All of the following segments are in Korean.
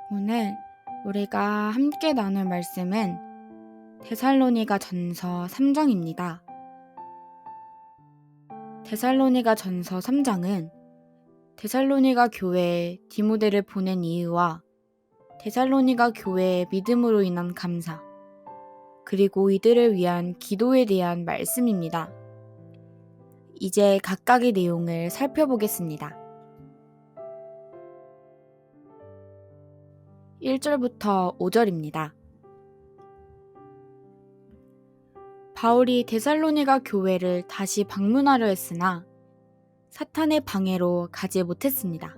오늘 우리가 함께 나눌 말씀은 데살로니가 전서 3장입니다. 데살로니가 전서 3장은 데살로니가 교회에 디모데를 보낸 이유와 데살로니가 교회의 믿음으로 인한 감사, 그리고 이들을 위한 기도에 대한 말씀입니다. 이제 각각의 내용을 살펴보겠습니다. 1절부터 5절입니다. 바울이 데살로니가 교회를 다시 방문하려 했으나 사탄의 방해로 가지 못했습니다.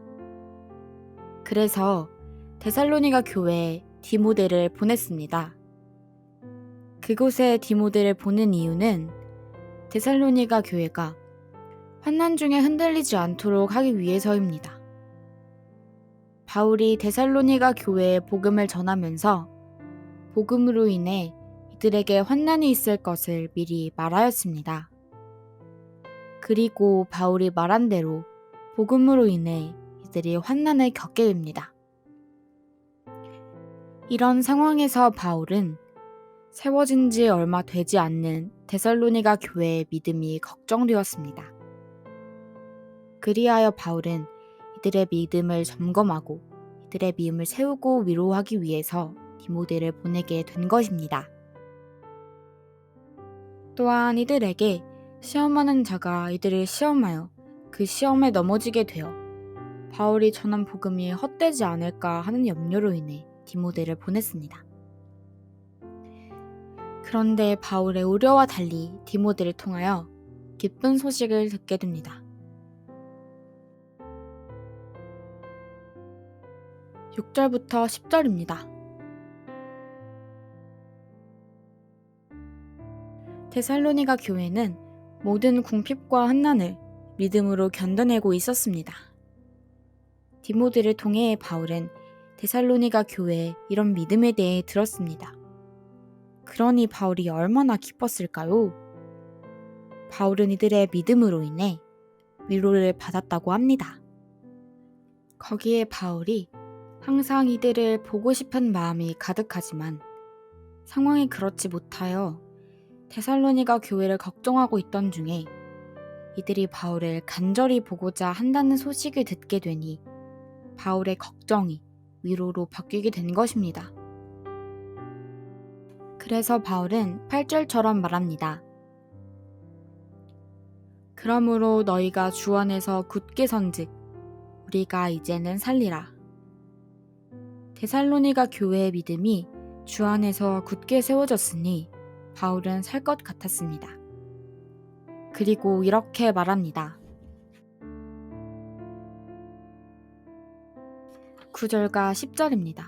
그래서 데살로니가 교회에 디모데를 보냈습니다. 그곳에 디모데를 보낸 이유는 데살로니가 교회가 환난 중에 흔들리지 않도록 하기 위해서입니다. 바울이 데살로니가 교회에 복음을 전하면서 복음으로 인해 이들에게 환난이 있을 것을 미리 말하였습니다. 그리고 바울이 말한 대로 복음으로 인해 이들이 환난을 겪게 됩니다. 이런 상황에서 바울은 세워진 지 얼마 되지 않는 데살로니가 교회의 믿음이 걱정되었습니다. 그리하여 바울은 이들의 믿음을 점검하고 이들의 믿음을 세우고 위로하기 위해서 디모데를 보내게 된 것입니다. 또한 이들에게 시험하는 자가 이들을 시험하여 그 시험에 넘어지게 되어 바울이 전한 복음이 헛되지 않을까 하는 염려로 인해 디모데를 보냈습니다. 그런데 바울의 우려와 달리 디모데를 통하여 기쁜 소식을 듣게 됩니다. 6절부터 10절입니다. 데살로니가 교회는 모든 궁핍과 환난을 믿음으로 견뎌내고 있었습니다. 디모데를 통해 바울은 데살로니가 교회의 이런 믿음에 대해 들었습니다. 그러니 바울이 얼마나 기뻤을까요? 바울은 이들의 믿음으로 인해 위로를 받았다고 합니다. 거기에 바울이 항상 이들을 보고 싶은 마음이 가득하지만 상황이 그렇지 못하여 데살로니가 교회를 걱정하고 있던 중에 이들이 바울을 간절히 보고자 한다는 소식을 듣게 되니 바울의 걱정이 위로로 바뀌게 된 것입니다. 그래서 바울은 8절처럼 말합니다. 그러므로 너희가 주 안에서 굳게 선즉 우리가 이제는 살리라. 데살로니가 교회의 믿음이 주 안에서 굳게 세워졌으니 바울은 살 것 같았습니다. 그리고 이렇게 말합니다. 9절과 10절입니다.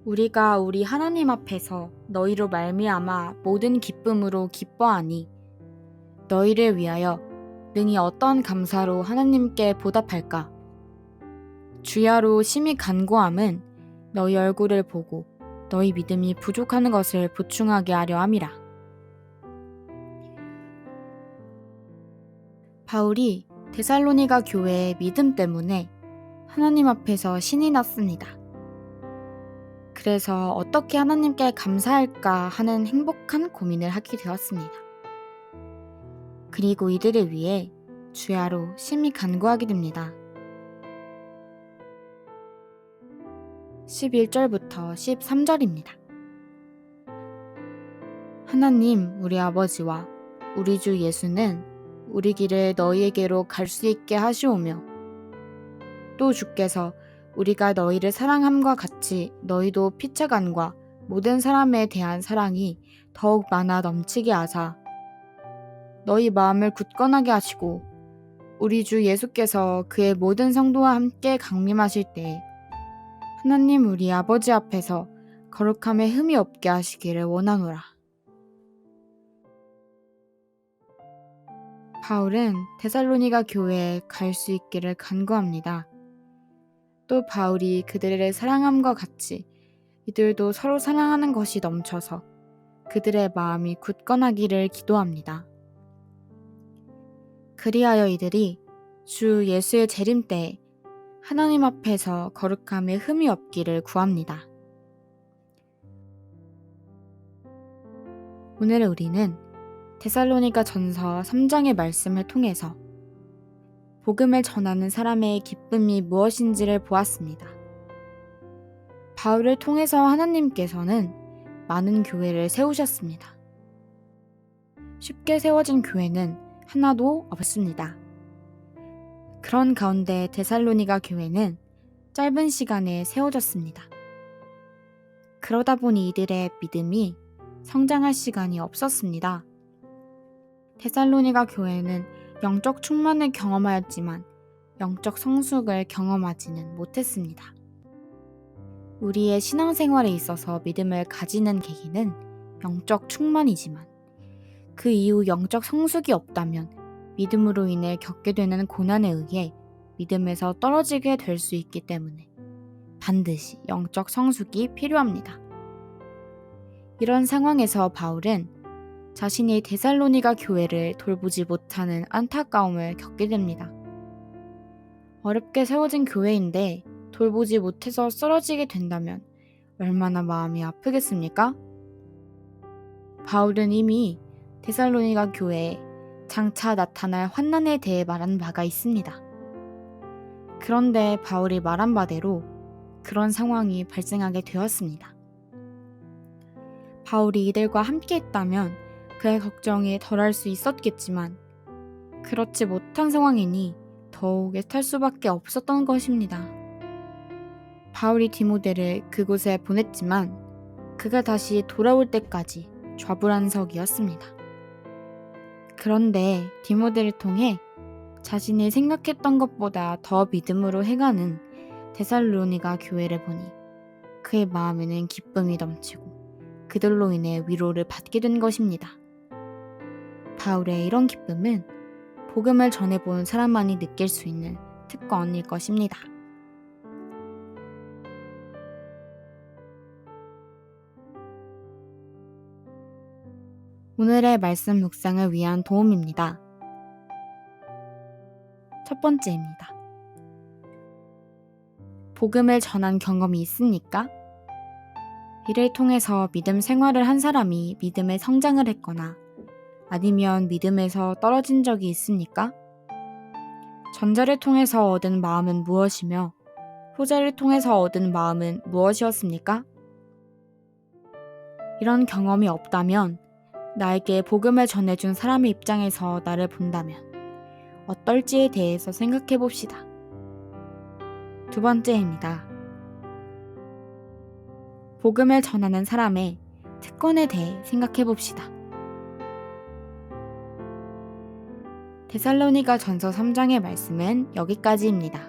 우리가 우리 하나님 앞에서 너희로 말미암아 모든 기쁨으로 기뻐하니 너희를 위하여 능히 어떤 감사로 하나님께 보답할까? 주야로 심히 간구함은 너희 얼굴을 보고 너희 믿음이 부족하는 것을 보충하게 하려 함이라. 바울이 데살로니가 교회의 믿음 때문에 하나님 앞에서 신이 났습니다. 그래서 어떻게 하나님께 감사할까 하는 행복한 고민을 하게 되었습니다. 그리고 이들을 위해 주야로 심히 간구하게 됩니다. 11절부터 13절입니다. 하나님 우리 아버지와 우리 주 예수는 우리 길을 너희에게로 갈 수 있게 하시오며 또 주께서 우리가 너희를 사랑함과 같이 너희도 피차간과 모든 사람에 대한 사랑이 더욱 많아 넘치게 하사 너희 마음을 굳건하게 하시고 우리 주 예수께서 그의 모든 성도와 함께 강림하실 때 하나님 우리 아버지 앞에서 거룩함에 흠이 없게 하시기를 원하노라. 바울은 데살로니가 교회에 갈 수 있기를 간구합니다. 또 바울이 그들을 사랑함과 같이 이들도 서로 사랑하는 것이 넘쳐서 그들의 마음이 굳건하기를 기도합니다. 그리하여 이들이 주 예수의 재림 때 하나님 앞에서 거룩함에 흠이 없기를 구합니다. 오늘 우리는 데살로니가 전서 3장의 말씀을 통해서 복음을 전하는 사람의 기쁨이 무엇인지를 보았습니다. 바울을 통해서 하나님께서는 많은 교회를 세우셨습니다. 쉽게 세워진 교회는 하나도 없습니다. 그런 가운데 데살로니가 교회는 짧은 시간에 세워졌습니다. 그러다 보니 이들의 믿음이 성장할 시간이 없었습니다. 데살로니가 교회는 영적 충만을 경험하였지만 영적 성숙을 경험하지는 못했습니다. 우리의 신앙생활에 있어서 믿음을 가지는 계기는 영적 충만이지만 그 이후 영적 성숙이 없다면 믿음으로 인해 겪게 되는 고난에 의해 믿음에서 떨어지게 될 수 있기 때문에 반드시 영적 성숙이 필요합니다. 이런 상황에서 바울은 자신이 데살로니가 교회를 돌보지 못하는 안타까움을 겪게 됩니다. 어렵게 세워진 교회인데 돌보지 못해서 쓰러지게 된다면 얼마나 마음이 아프겠습니까? 바울은 이미 데살로니가 교회에 장차 나타날 환난에 대해 말한 바가 있습니다. 그런데 바울이 말한 바대로 그런 상황이 발생하게 되었습니다. 바울이 이들과 함께 했다면 그의 걱정이 덜할 수 있었겠지만 그렇지 못한 상황이니 더욱 애탈 수밖에 없었던 것입니다. 바울이 디모데를 그곳에 보냈지만 그가 다시 돌아올 때까지 좌불안석이었습니다. 그런데 디모데를 통해 자신이 생각했던 것보다 더 믿음으로 해가는 데살로니가 교회를 보니 그의 마음에는 기쁨이 넘치고 그들로 인해 위로를 받게 된 것입니다. 바울의 이런 기쁨은 복음을 전해본 사람만이 느낄 수 있는 특권일 것입니다. 오늘의 말씀 묵상을 위한 도움입니다. 첫 번째입니다. 복음을 전한 경험이 있습니까? 이를 통해서 믿음 생활을 한 사람이 믿음의 성장을 했거나 아니면 믿음에서 떨어진 적이 있습니까? 전자를 통해서 얻은 마음은 무엇이며 후자를 통해서 얻은 마음은 무엇이었습니까? 이런 경험이 없다면 나에게 복음을 전해준 사람의 입장에서 나를 본다면 어떨지에 대해서 생각해 봅시다. 두 번째입니다. 복음을 전하는 사람의 특권에 대해 생각해 봅시다. 데살로니가 전서 3장의 말씀은 여기까지입니다.